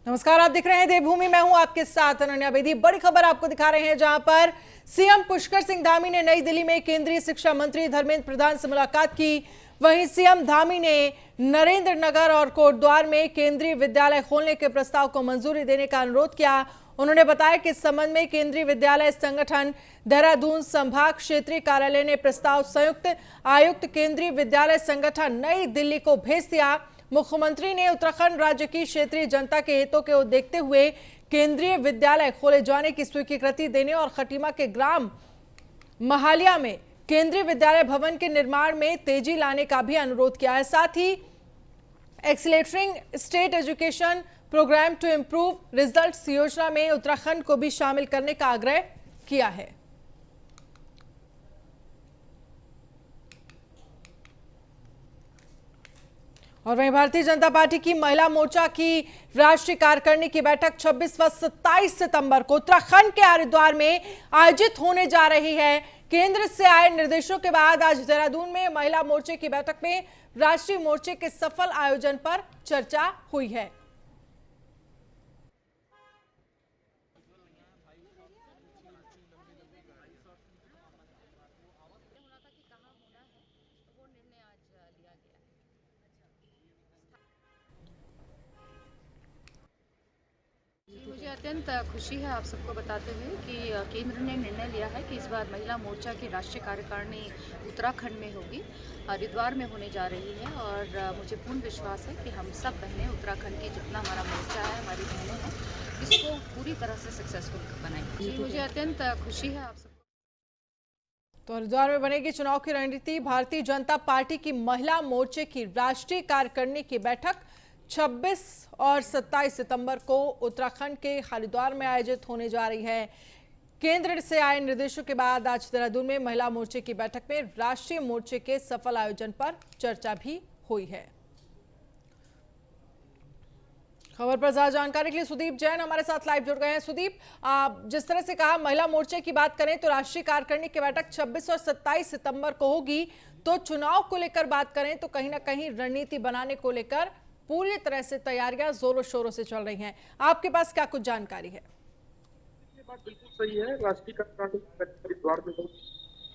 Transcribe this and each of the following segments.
नमस्कार, आप दिख रहे हैं देवभूमि। मैं हूं आपके साथ अनन्या बेदी। बड़ी खबर आपको दिखा रहे हैं, जहां पर सीएम पुष्कर सिंह धामी ने नई दिल्ली में केंद्रीय शिक्षा मंत्री धर्मेंद्र प्रधान से मुलाकात की। वहीं सीएम धामी ने नरेंद्र नगर और कोटद्वार में केंद्रीय विद्यालय खोलने के प्रस्ताव को मंजूरी देने का अनुरोध किया। उन्होंने बताया कि इस संबंध में केंद्रीय विद्यालय संगठन देहरादून संभाग क्षेत्रीय कार्यालय ने प्रस्ताव संयुक्त आयुक्त केंद्रीय विद्यालय संगठन नई दिल्ली को भेज दिया। मुख्यमंत्री ने उत्तराखंड राज्य की क्षेत्रीय जनता के हितों को देखते हुए केंद्रीय विद्यालय खोले जाने की स्वीकृति देने और खटीमा के ग्राम महालिया में केंद्रीय विद्यालय भवन के निर्माण में तेजी लाने का भी अनुरोध किया है। साथ ही accelerating state education program to improve results योजना में उत्तराखंड को भी शामिल करने का आग्रह किया है। और वहीं भारतीय जनता पार्टी की महिला मोर्चा की राष्ट्रीय कार्यकारिणी की बैठक 26 व 27 सितंबर को उत्तराखंड के हरिद्वार में आयोजित होने जा रही है। केंद्र से आए निर्देशों के बाद आज देहरादून में महिला मोर्चे की बैठक में राष्ट्रीय मोर्चे के सफल आयोजन पर चर्चा हुई है। मुझे अत्यंत खुशी है आप सबको बताते हुए कि केंद्र ने निर्णय लिया है कि इस बार महिला मोर्चा की राष्ट्रीय कार्यकारिणी उत्तराखंड में होगी, हरिद्वार में होने जा रही है। और मुझे पूर्ण विश्वास है कि हम सब बहनें उत्तराखंड की जितना हमारा मोर्चा है, हमारी बहनें हैं, इसको पूरी तरह से सक्सेसफुल बनाएंगे। मुझे अत्यंत खुशी है आप सबको। तो हरिद्वार में बनेगी चुनाव की रणनीति। भारतीय जनता पार्टी की महिला मोर्चे की राष्ट्रीय कार्यकारिणी की बैठक 26 और 27 सितंबर को उत्तराखंड के हरिद्वार में आयोजित होने जा रही है। केंद्र से आए निर्देशों के बाद आज देहरादून में महिला मोर्चे की बैठक में राष्ट्रीय मोर्चे के सफल आयोजन पर चर्चा भी हुई है। खबर पर ज्यादा जानकारी के लिए सुदीप जैन हमारे साथ लाइव जुड़ गए हैं। सुदीप, जिस तरह से कहा महिला मोर्चे की बात करें तो राष्ट्रीय कार्यकारिणी की बैठक 26 और 27 सितंबर को होगी, तो चुनाव को लेकर बात करें तो कहीं ना कहीं रणनीति बनाने को लेकर पूरी तरह से तैयारियां जोरों शोरों से चल रही हैं। आपके पास क्या कुछ जानकारी है? ये बात बिल्कुल सही है। राष्ट्रीय कार्यकारिणी हरिद्वार में होगी,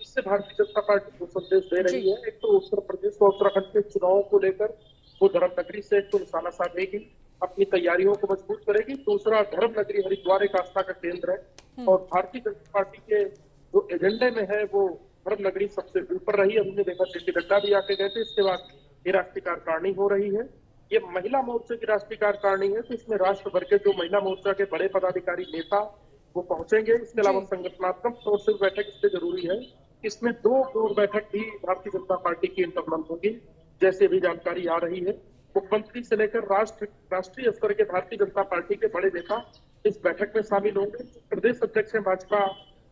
इससे भारतीय जनता पार्टी को संदेश दे रही है। एक तो उत्तर प्रदेश और उत्तराखंड के चुनावों को लेकर वो धर्म नगरी से एक तो निशाना साधेगी, अपनी तैयारियों को मजबूत करेगी। दूसरा, धर्म नगरी हरिद्वार एक आस्था का केंद्र है और भारतीय जनता पार्टी के जो एजेंडे में है वो धर्म नगरी सबसे ऊपर रही है। हमने देखा जेपी नड्डा भी आके गए थे। इसके बाद ये राष्ट्रीय कार्यकारिणी हो रही है। ये महिला मोर्चे की राष्ट्रीय कार्यकारिणी है, तो इसमें राष्ट्र भर के जो महिला मोर्चा के बड़े पदाधिकारी नेता वो पहुंचेंगे। इसके अलावा संगठनात्मक तौर से बैठक इसलिए जरूरी है। इसमें दो बैठक भी भारतीय जनता पार्टी की इंटरनल होगी, जैसे भी जानकारी आ रही है। मुख्यमंत्री से लेकर राष्ट्रीय स्तर के भारतीय जनता पार्टी के बड़े नेता इस बैठक में शामिल होंगे। प्रदेश अध्यक्ष है भाजपा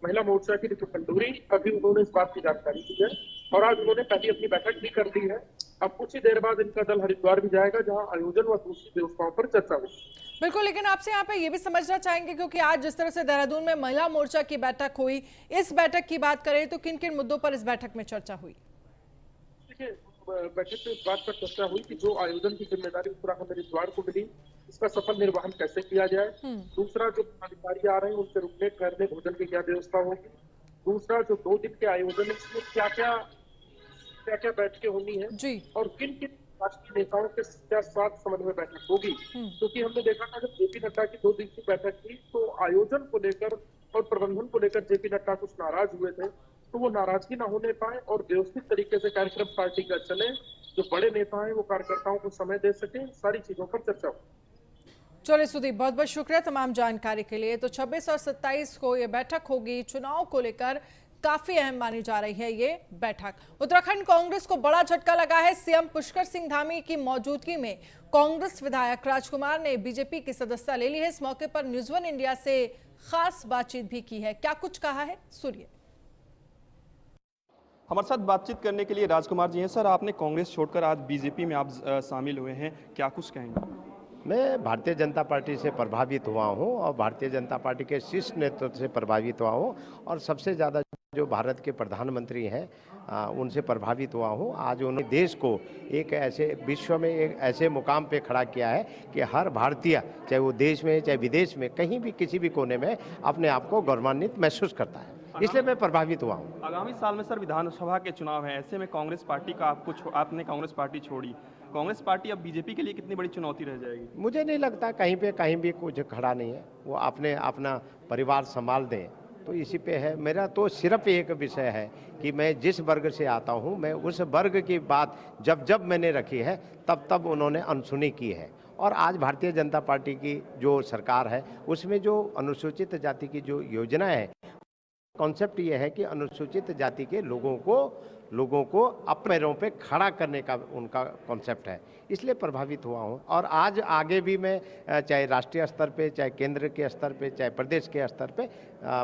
महिला मोर्चा की ऋतु खंडूरी, अभी उन्होंने इस बात की जानकारी दी है और आज उन्होंने पहली अपनी बैठक भी कर ली है। अब कुछ ही देर बाद इनका दल हरिद्वार भी जाएगा, जहां आयोजन व दूसरी व्यवस्थाओं पर चर्चा होगी। बिल्कुल, लेकिन आपसे यहाँ पे ये भी समझना चाहेंगे, क्योंकि आज जिस तरह से देहरादून में महिला मोर्चा की बैठक हुई, इस बैठक की बात करें तो किन किन मुद्दों पर इस बैठक में चर्चा हुई? देखिए, बैठक में इस बात पर चर्चा हुई कि जो आयोजन की जिम्मेदारी उत्तराखंड हरिद्वार को मिली, इसका सफल निर्वहन कैसे किया जाए। दूसरा, जो अधिकारी आ रहे हैं उनसे रुकने ठहरने भोजन की क्या व्यवस्था होगी। दूसरा, जो 2 दिन के आयोजन है इसमें क्या क्या बैठकें होनी है जी। और किन किन राष्ट्रीय नेताओं के क्या साथ समन्वय बैठक होगी। क्योंकि हमने देखा था जब जेपी नड्डा की 2 दिन की बैठक थी तो आयोजन को लेकर और प्रबंधन को लेकर जेपी नड्डा कुछ नाराज हुए थे, तो वो नाराजगी ना होने पाए और व्यवस्थित तरीके से कार्यक्रम पार्टी का चले, जो बड़े नेता हैं वो कार्यकर्ताओं को समय दे सके, सारी चीजों पर चर्चा हो। चलिए सुदीप, बहुत बहुत शुक्रिया तमाम जानकारी के लिए। तो 26 और 27 को ये बैठक होगी। चुनाव को लेकर काफी अहम मानी जा रही है ये बैठक। उत्तराखंड कांग्रेस को बड़ा झटका लगा है। सीएम पुष्कर सिंह धामी की मौजूदगी में कांग्रेस विधायक राजकुमार ने बीजेपी की सदस्यता ले ली है। इस मौके पर न्यूज़ वन इंडिया से खास बातचीत भी की है। क्या कुछ कहा है, सुनिए। हमारे साथ बातचीत करने के लिए राजकुमार जी हैं। सर, आपने कांग्रेस छोड़कर आज बीजेपी में आप शामिल हुए हैं, क्या कुछ कहेंगे? मैं भारतीय जनता पार्टी से प्रभावित हुआ हूं और भारतीय जनता पार्टी के शीर्ष नेतृत्व से प्रभावित हुआ हूं और सबसे ज़्यादा जो भारत के प्रधानमंत्री हैं उनसे प्रभावित हुआ हूँ। आज उन्होंने देश को एक ऐसे विश्व में एक ऐसे मुकाम पे खड़ा किया है कि हर भारतीय, चाहे वो देश में चाहे विदेश में, कहीं भी किसी भी कोने में अपने आप को गौरवान्वित महसूस करता है, इसलिए मैं प्रभावित हुआ हूँ। आगामी साल में सर विधानसभा के चुनाव हैं, ऐसे में कांग्रेस पार्टी का आपने कांग्रेस पार्टी छोड़ी, कांग्रेस पार्टी अब बीजेपी के लिए कितनी बड़ी चुनौती रह जाएगी? मुझे नहीं लगता कहीं पे कहीं भी कुछ खड़ा नहीं है, वो अपना परिवार संभाल दें तो इसी पे है। मेरा तो सिर्फ एक विषय है कि मैं जिस वर्ग से आता हूँ, मैं उस वर्ग की बात जब मैंने रखी है तब उन्होंने अनसुनी की है। और आज भारतीय जनता पार्टी की जो सरकार है उसमें जो अनुसूचित जाति की जो योजना है, कॉन्सेप्ट ये है कि अनुसूचित जाति के लोगों को अपने पैरों पे खड़ा करने का उनका कॉन्सेप्ट है, इसलिए प्रभावित हुआ हूँ। और आज आगे भी मैं चाहे राष्ट्रीय स्तर पे, चाहे केंद्र के स्तर पे, चाहे प्रदेश के स्तर पे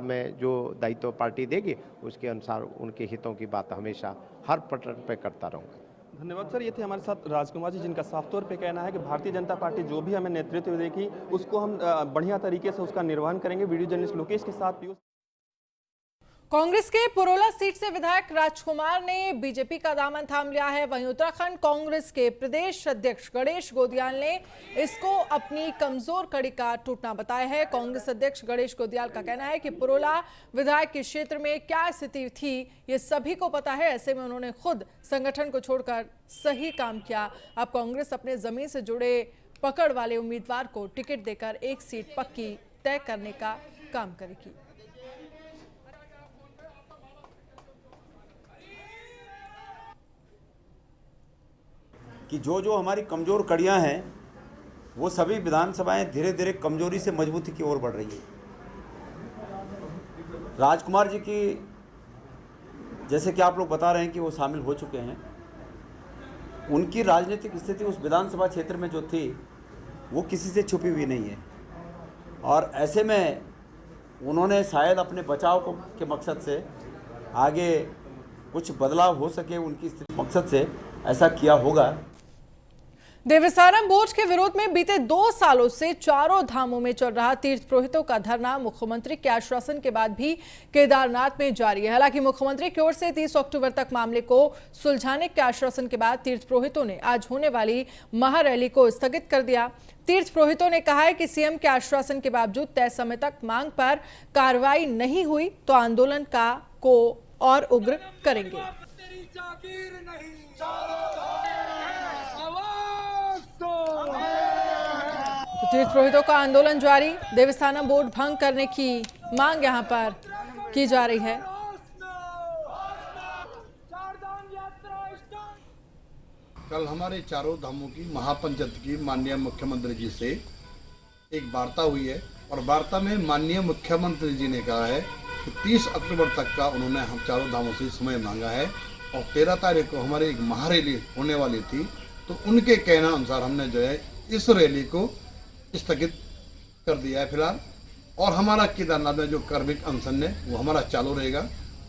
मैं जो दायित्व पार्टी देगी उसके अनुसार उनके हितों की बात हमेशा हर पटल पे करता रहूँगा। धन्यवाद सर। ये थे हमारे साथ राजकुमार जी, जिनका साफ तौर पे कहना है कि भारतीय जनता पार्टी जो भी हमें नेतृत्व देगी उसको हम बढ़िया तरीके से उसका निर्वहन करेंगे। वीडियो जर्नलिस्ट लोकेश के साथ पीयूष। कांग्रेस के पुरोला सीट से विधायक राजकुमार ने बीजेपी का दामन थाम लिया है। वहीं उत्तराखंड कांग्रेस के प्रदेश अध्यक्ष गणेश गोदियाल ने इसको अपनी कमजोर कड़ी का टूटना बताया है। कांग्रेस अध्यक्ष गणेश गोदियाल का कहना है कि पुरोला विधायक के क्षेत्र में क्या स्थिति थी ये सभी को पता है, ऐसे में उन्होंने खुद संगठन को छोड़कर सही काम किया। अब कांग्रेस अपने जमीन से जुड़े पकड़ वाले उम्मीदवार को टिकट देकर एक सीट पक्की तय करने का काम करेगी। कि जो हमारी कमज़ोर कड़ियां हैं वो सभी विधानसभाएं धीरे धीरे कमजोरी से मजबूती की ओर बढ़ रही है। राजकुमार जी की, जैसे कि आप लोग बता रहे हैं कि वो शामिल हो चुके हैं, उनकी राजनीतिक स्थिति उस विधानसभा क्षेत्र में जो थी वो किसी से छुपी हुई नहीं है। और ऐसे में उन्होंने शायद अपने बचाव के मकसद से, आगे कुछ बदलाव हो सके उनकी स्थिति मकसद से ऐसा किया होगा। देवस्थानम बोर्ड के विरोध में बीते 2 सालों से चारों धामों में चल रहा तीर्थ पुरोहितों का धरना मुख्यमंत्री के आश्वासन के बाद भी केदारनाथ में जारी है। हालांकि मुख्यमंत्री की ओर से 30 अक्टूबर तक मामले को सुलझाने के आश्वासन के बाद तीर्थ पुरोहितों ने आज होने वाली महारैली को स्थगित कर दिया। तीर्थ पुरोहितों ने कहा है कि सीएम के आश्वासन के बावजूद तय समय तक मांग पर कार्रवाई नहीं हुई तो आंदोलन को और उग्र करेंगे। तो तीर्थ पुरोहितों का आंदोलन जारी, देवस्थानम बोर्ड भंग करने की मांग यहां पर की जा रही है। कल हमारे चारों धामों की महापंचायत की माननीय मुख्यमंत्री जी से एक वार्ता हुई है और वार्ता में माननीय मुख्यमंत्री जी ने कहा है कि 30 अक्टूबर तक का उन्होंने हम चारों धामों से समय मांगा है और 13 तारीख को हमारी एक महारैली होने वाली थी, तो उनके कहना अनुसार हमने जो है इस रैली को स्थगित कर दिया है फिलहाल। और हमारा केदारनाथ में जो कार्मिक अनशन है वो हमारा चालू रहेगा।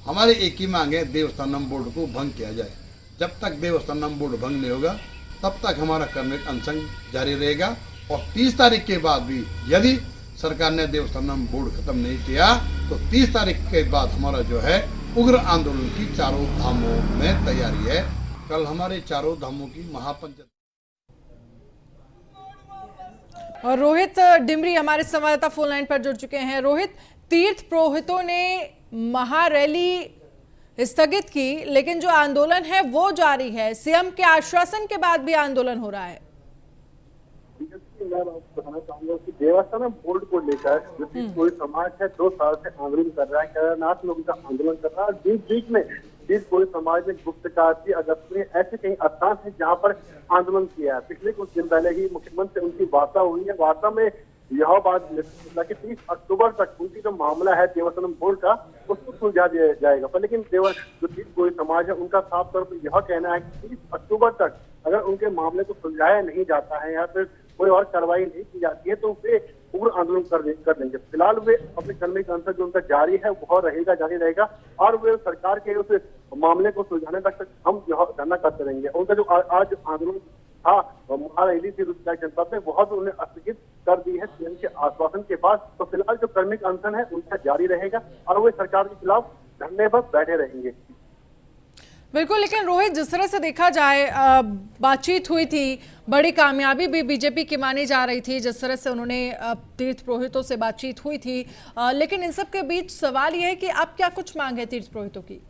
हमारी एक ही मांग है, देवस्थानम बोर्ड को भंग किया जाए। जब तक देवस्थानम बोर्ड भंग नहीं होगा तब तक हमारा कार्मिक अनशन जारी रहेगा। और 30 तारीख के बाद भी यदि सरकार ने देवस्थानम बोर्ड खत्म नहीं किया तो 30 तारीख के बाद हमारा जो है उग्र आंदोलन की चारों धामों में तैयारी है। कल हमारे चारों धामों की महापंचायत। और रोहित डिमरी हमारे संवाददाता फोन लाइन पर जुड़ चुके हैं। रोहित, तीर्थ पुरोहितों ने महारैली स्थगित की लेकिन जो आंदोलन है वो जारी है। सीएम के आश्वासन के बाद भी आंदोलन हो रहा है। मैं आपको बताना चाहूंगा कि देवस्थानम बोर्ड को लेकर जो कोई समाज है 2 साल से आंदोलन कर रहा है, केदारनाथ लोगों का आंदोलन कर रहा है। बीच में कोई समाज ने गुप्तकाशी, अगस्त में ऐसे कई स्थान है जहाँ पर आंदोलन किया है। पिछले कुछ दिन पहले ही मुख्यमंत्री से उनकी वार्ता हुई है। वार्ता में यह बात कि 30 अक्टूबर तक उनकी जो मामला है देवस्थानम बोर्ड का उसको सुलझा दिया जाएगा। पर लेकिन जो कोई समाज है उनका साफ तौर पर यह कहना है कि 30 अक्टूबर तक अगर उनके मामले को सुलझाया नहीं जाता है या फिर कोई और कार्रवाई नहीं की जाती है तो वे उग्र आंदोलन कर देंगे। फिलहाल वे अपने कर्मिक अनशन जो उनका जारी है वह रहेगा, जारी रहेगा और वे सरकार के उस मामले को सुलझाने तक हम यह धरना करते रहेंगे। उनका जो आज आंदोलन था महारैली थी रुद्रप्रयाग जनपद में, वह भी उन्हें स्थगित कर दी है सीएम के आश्वासन के बाद। तो फिलहाल जो कर्मिक अनशन है उनका जारी रहेगा और वे सरकार के खिलाफ धरने पर बैठे रहेंगे। बिल्कुल, लेकिन रोहित, जिस तरह से देखा जाए बातचीत हुई थी, बड़ी कामयाबी भी बीजेपी की मानी जा रही थी, जिस तरह से उन्होंने तीर्थ पुरोहितों से बातचीत हुई थी, लेकिन इन सब के बीच सवाल यह है कि अब क्या कुछ मांग है तीर्थ पुरोहितों की?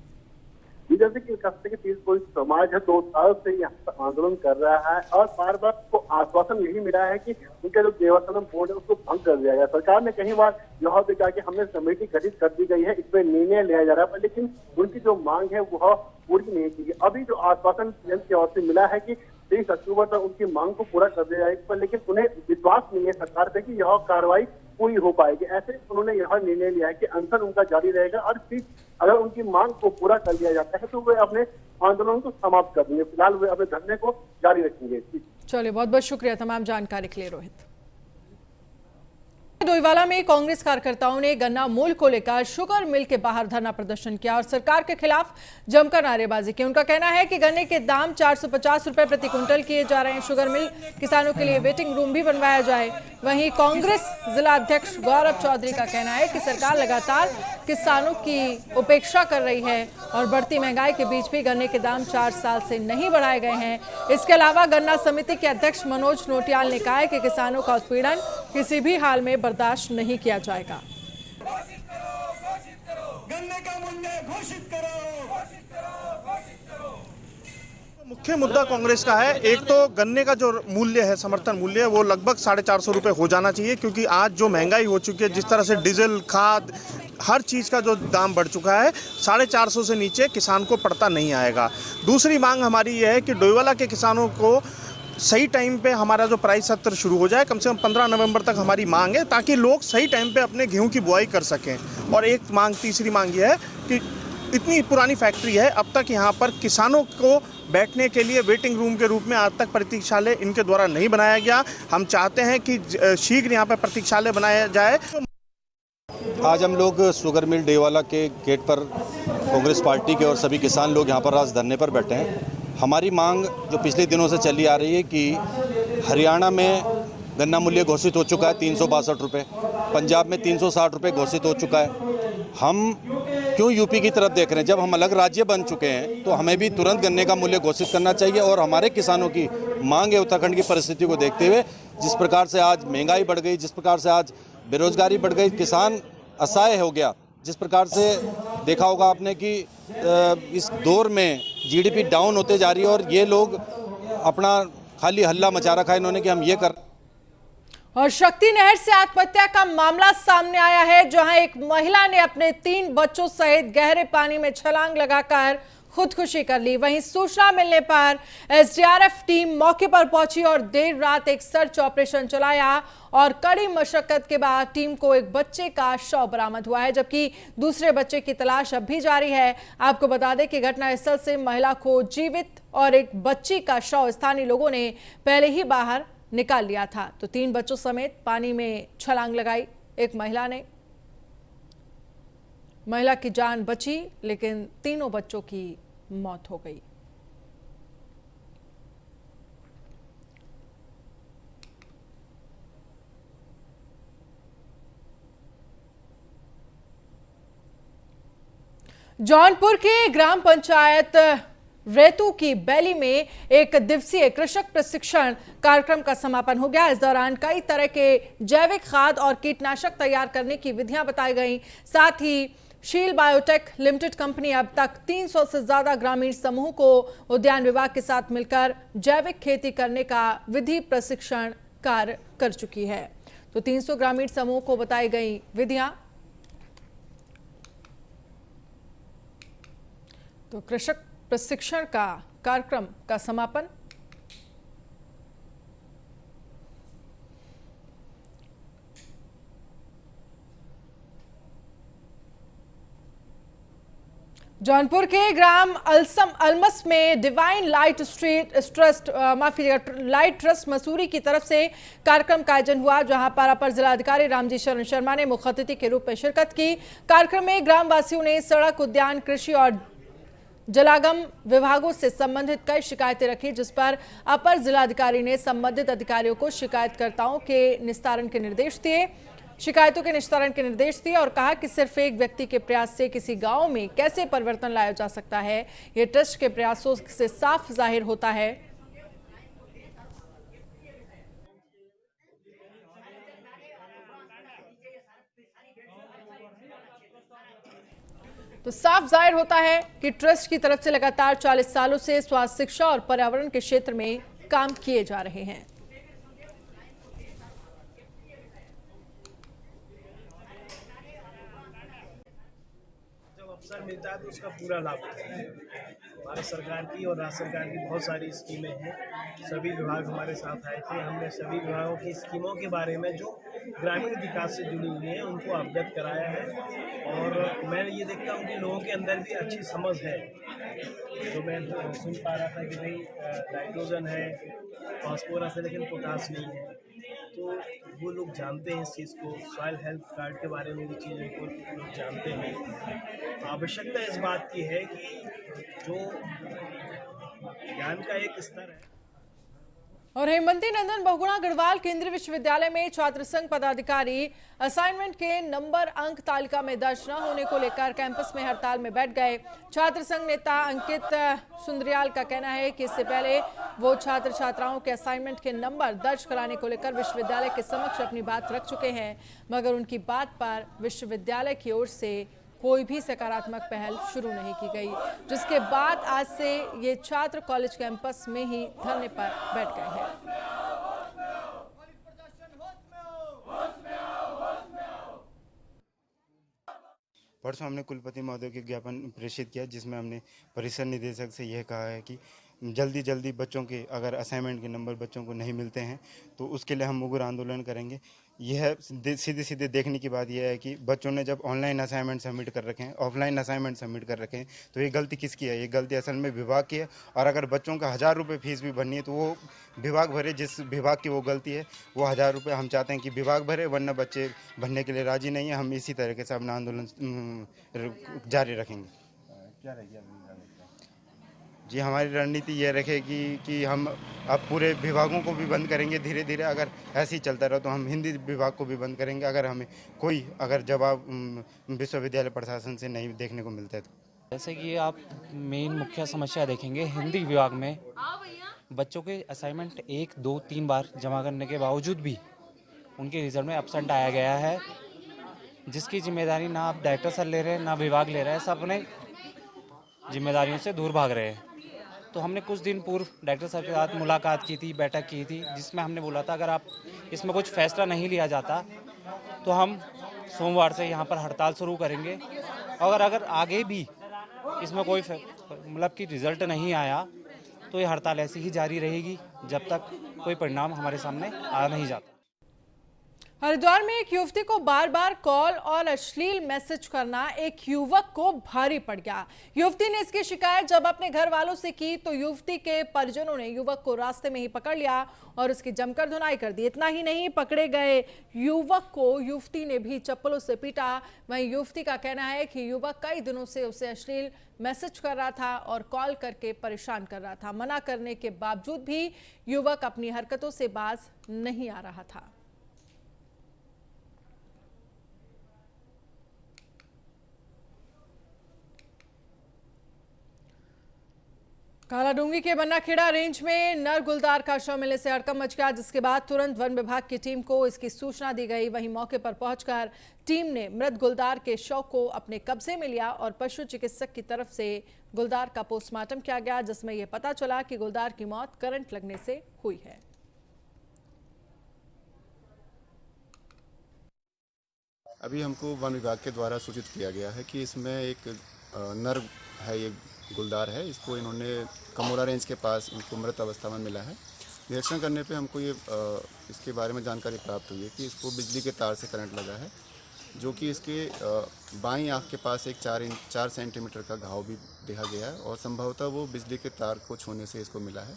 जैसे कि कहते हैं कि तीर्थ पुरोहित समाज है 2 साल से यहाँ पर आंदोलन कर रहा है और बार बार को आश्वासन यही मिला है कि उनका जो देवस्थानम बोर्ड है उसको भंग कर दिया गया। सरकार ने कई बार यह भी कहा कि हमने कमेटी गठित कर दी गई है, इस पर निर्णय लिया जा रहा है, लेकिन उनकी जो मांग है वह पूरी नहीं की गई। अभी जो आश्वासन सीएम की ओर से मिला है कि 23 अक्टूबर तक उनकी मांग को पूरा कर दिया जाएगा, लेकिन उन्हें विश्वास नहीं है सरकार पे कि यह कार्रवाई पूरी हो पाएगी। ऐसे उन्होंने यह निर्णय लिया है कि अनशन उनका जारी रहेगा और फिर अगर उनकी मांग को पूरा कर लिया जाता है तो वे अपने आंदोलन को समाप्त कर देंगे। फिलहाल वे अपने धरने को जारी रखेंगे। चलिए, बहुत बहुत शुक्रिया तमाम जानकारी के लिए रोहित। डोईवाला में कांग्रेस कार्यकर्ताओं ने गन्ना मूल्य को लेकर शुगर मिल के बाहर धरना प्रदर्शन किया और सरकार के खिलाफ जमकर नारेबाजी की। उनका कहना है कि गन्ने के दाम 450 रुपए प्रति क्विंटल किए जा रहे हैं। शुगर मिल किसानों के लिए वेटिंग रूम भी बनवाया जाए। वहीं कांग्रेस जिला अध्यक्ष गौरव चौधरी का कहना है कि सरकार लगातार किसानों की उपेक्षा कर रही है और बढ़ती महंगाई के बीच भी गन्ने के दाम 4 साल से नहीं बढ़ाए गए हैं। इसके अलावा गन्ना समिति के अध्यक्ष मनोज नोटियाल ने कहा है कि किसानों का उत्पीड़न किसी भी हाल में बर्दाश्त नहीं किया जाएगा। गन्ने का मूल्य घोषित करो। मुख्य मुद्दा कांग्रेस का है, एक तो गन्ने का जो मूल्य है, समर्थन मूल्य है, वो लगभग 450 रुपये हो जाना चाहिए, क्योंकि आज जो महंगाई हो चुकी है, जिस तरह से डीजल, खाद, हर चीज़ का जो दाम बढ़ चुका है, 450 से नीचे किसान को पड़ता नहीं आएगा। दूसरी मांग हमारी ये है कि डोईवाला के किसानों को सही टाइम पे हमारा जो प्राइस सत्र शुरू हो जाए, कम से कम 15 नवंबर तक हमारी मांग है, ताकि लोग सही टाइम पे अपने गेहूं की बुआई कर सकें। और एक मांग, तीसरी मांग ये है कि इतनी पुरानी फैक्ट्री है, अब तक यहाँ पर किसानों को बैठने के लिए वेटिंग रूम के रूप में आज तक प्रतीक्षालय इनके द्वारा नहीं बनाया गया। हम चाहते हैं कि शीघ्र यहाँ पर प्रतीक्षालय बनाया जाए। आज हम लोग शुगर मिल डोईवाला के गेट पर कांग्रेस पार्टी के और सभी किसान लोग यहाँ पर आज धरने पर बैठे हैं। हमारी मांग जो पिछले दिनों से चली आ रही है कि हरियाणा में गन्ना मूल्य घोषित हो चुका है 362 रुपये, पंजाब में 360 रुपये घोषित हो चुका है। हम क्यों यूपी की तरफ देख रहे हैं? जब हम अलग राज्य बन चुके हैं तो हमें भी तुरंत गन्ने का मूल्य घोषित करना चाहिए। और हमारे किसानों की मांग है, उत्तराखंड की परिस्थिति को देखते हुए, जिस प्रकार से आज महंगाई बढ़ गई, जिस प्रकार से आज बेरोजगारी बढ़ गई, किसान असहाय हो गया, जिस प्रकार से देखा होगा आपने कि इस दौर में जीडीपी डाउन होते जा रही है और ये लोग अपना खाली हल्ला मचा रखा है इन्होंने कि हम ये कर। और शक्ति नहर से आत्महत्या का मामला सामने आया है, जहां एक महिला ने अपने 3 बच्चों सहित गहरे पानी में छलांग लगाकर खुदकुशी कर ली। वहीं सूचना मिलने पर एसडीआरएफ टीम मौके पर पहुंची और देर रात एक सर्च ऑपरेशन चलाया और कड़ी मशक्कत के बाद टीम को एक बच्चे का शव बरामद हुआ है, जबकि दूसरे बच्चे की तलाश अब भी जारी है। आपको बता दें कि घटनास्थल से महिला को जीवित और एक बच्ची का शव स्थानीय लोगों ने पहले ही बाहर निकाल लिया था। तो 3 बच्चों समेत पानी में छलांग लगाई एक महिला ने। महिला की जान बची, लेकिन तीनों बच्चों की मौत हो गई। जौनपुर के ग्राम पंचायत रेतू की बैली में एक दिवसीय कृषक प्रशिक्षण कार्यक्रम का समापन हो गया। इस दौरान कई तरह के जैविक खाद और कीटनाशक तैयार करने की विधियां बताई गईं। साथ ही शील बायोटेक लिमिटेड कंपनी अब तक 300 से ज्यादा ग्रामीण समूह को उद्यान विभाग के साथ मिलकर जैविक खेती करने का विधि प्रशिक्षण कार्य कर चुकी है। तो 300 ग्रामीण समूह को बताई गई विधियां। तो कृषक प्रशिक्षण का कार्यक्रम का समापन। जौनपुर के ग्राम अलमस में डिवाइन लाइट ट्रस्ट मसूरी की तरफ से कार्यक्रम का आयोजन हुआ, जहां पर अपर जिलाधिकारी रामजी शरण शर्मा ने मुख्य अतिथि के रूप में शिरकत की। कार्यक्रम में ग्रामवासियों ने सड़क, उद्यान, कृषि और जलागम विभागों से संबंधित कई शिकायतें रखी, जिस पर अपर जिलाधिकारी ने संबंधित अधिकारियों को शिकायतकर्ताओं के निस्तारण के निर्देश दिए। शिकायतों के निस्तारण के निर्देश दिए और कहा कि सिर्फ एक व्यक्ति के प्रयास से किसी गांव में कैसे परिवर्तन लाया जा सकता है, ये ट्रस्ट के प्रयासों से साफ जाहिर होता है। तो साफ जाहिर होता है कि ट्रस्ट की तरफ से लगातार 40 सालों से स्वास्थ्य, शिक्षा और पर्यावरण के क्षेत्र में काम किए जा रहे हैं। जब अवसर मिलता है तो उसका पूरा लाभ होता है। भारत सरकार की और राज्य सरकार की बहुत सारी स्कीमें हैं। सभी विभाग हमारे साथ आए थे। हमने सभी विभागों की स्कीमों के बारे में जो ग्रामीण विकास से जुड़ी हुई है उनको अवगत कराया है और मैं ये देखता हूँ कि लोगों के अंदर भी अच्छी समझ है। जो मैं सुन पा रहा था कि भाई नाइट्रोजन है, फास्फोरस है, लेकिन पोटास नहीं है, तो वो लोग जानते हैं इस चीज़ को। सॉइल हेल्थ कार्ड के बारे में भी चीज़ों को लोग जानते हैं। आवश्यकता इस बात की है कि जो ज्ञान का एक स्तर है। और हेमंती नंदन बहुगुणा गढ़वाल केंद्रीय विश्वविद्यालय में छात्र संघ पदाधिकारी असाइनमेंट के नंबर अंक तालिका में दर्ज न होने को लेकर कैंपस में हड़ताल में बैठ गए। छात्र संघ नेता अंकित सुंदरियाल का कहना है कि इससे पहले वो छात्र छात्राओं के असाइनमेंट के नंबर दर्ज कराने को लेकर विश्वविद्यालय के समक्ष अपनी बात रख चुके हैं, मगर उनकी बात पर विश्वविद्यालय की ओर से कोई भी सकारात्मक पहल शुरू नहीं की गई, जिसके बाद आज से ये छात्र कॉलेज कैंपस में ही धरने पर बैठ गए हैं। परसों हमने कुलपति महोदय के ज्ञापन प्रेषित किया, जिसमें हमने परिसर निदेशक से यह कहा है कि जल्दी बच्चों के अगर असाइनमेंट के नंबर बच्चों को नहीं मिलते हैं तो उसके लिए हम उग्र आंदोलन करेंगे। यह सीधे देखने की बात यह है कि बच्चों ने जब ऑनलाइन असाइनमेंट सबमिट कर रखे हैं, ऑफलाइन असाइनमेंट सबमिट कर रखे हैं, तो ये गलती किसकी है? ये गलती असल में विभाग की है। और अगर बच्चों का 1000 रुपये फीस भी भरनी है तो वो विभाग भरे, जिस विभाग की वो गलती है वो 1000 रुपये हम चाहते हैं कि विभाग भरे, वरना बच्चे भरने के लिए राजी नहीं है। हम इसी तरीके से अपना आंदोलन जारी रखेंगे। क्या रहेगी जी? हमारी रणनीति ये रखेगी कि हम अब पूरे विभागों को भी बंद करेंगे धीरे धीरे। अगर ऐसे ही चलता रहा तो हम हिंदी विभाग को भी बंद करेंगे, अगर हमें कोई जवाब विश्वविद्यालय प्रशासन से नहीं देखने को मिलता है तो। जैसे कि आप मेन मुख्य समस्या देखेंगे हिंदी विभाग में, बच्चों के असाइनमेंट 1, 2, 3 बार जमा करने के बावजूद भी उनके रिजल्ट में एब्सेंट आया गया है, जिसकी जिम्मेदारी ना आप डायरेक्टर सर ले रहे हैं ना विभाग ले रहे हैं, सब अपने जिम्मेदारियों से दूर भाग रहे हैं। तो हमने कुछ दिन पूर्व डायरेक्टर साहब के साथ मुलाकात की थी, बैठक की थी, जिसमें हमने बोला था अगर आप इसमें कुछ फैसला नहीं लिया जाता तो हम सोमवार से यहाँ पर हड़ताल शुरू करेंगे। और अगर आगे भी इसमें कोई कि रिजल्ट नहीं आया तो ये हड़ताल ऐसी ही जारी रहेगी जब तक कोई परिणाम हमारे सामने आ नहीं जाता। हरिद्वार में एक युवती को बार बार कॉल और अश्लील मैसेज करना एक युवक को भारी पड़ गया। युवती ने इसकी शिकायत जब अपने घर वालों से की तो युवती के परिजनों ने युवक को रास्ते में ही पकड़ लिया और उसकी जमकर धुनाई कर दी। इतना ही नहीं, पकड़े गए युवक को युवती ने भी चप्पलों से पीटा। वहीं युवती का कहना है कि युवक कई दिनों से उसे अश्लील मैसेज कर रहा था और कॉल करके परेशान कर रहा था। मना करने के बावजूद भी युवक अपनी हरकतों से बाज नहीं आ रहा था। कालाडूंगी के बन्नाखेड़ा रेंज में नर गुलदार का शव मिलने से हड़कंप मच गया, जिसके बाद तुरंत वन विभाग की टीम को इसकी सूचना दी गई। वहीं मौके पर पहुंचकर टीम ने मृत गुलदार के शव को अपने कब्जे में लिया और पशु चिकित्सक की तरफ से गुलदार का पोस्टमार्टम किया गया, जिसमें यह पता चला कि गुलदार की मौत करंट लगने से हुई है। अभी हमको वन विभाग के द्वारा सूचित किया गया है कि इसमें एक नर है, ये गुलदार है, इसको इन्होंने कमोरा रेंज के पास इनको मृत अवस्था में मिला है। निरीक्षण करने पे हमको ये इसके बारे में जानकारी प्राप्त हुई है कि इसको बिजली के तार से करंट लगा है, जो कि इसके बाईं आँख के पास एक 4 सेंटीमीटर का घाव भी देखा गया है और संभवतः वो बिजली के तार को छूने से इसको मिला है।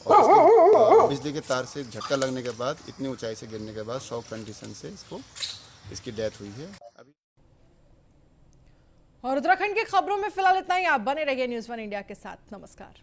और बिजली के तार से झटका लगने के बाद, इतनी ऊंचाई से गिरने के बाद शॉक कंडीशन से इसकी डेथ हुई है। अभी और उत्तराखंड की खबरों में फिलहाल इतना ही। आप बने रहिए न्यूज़ 1 इंडिया के साथ। नमस्कार।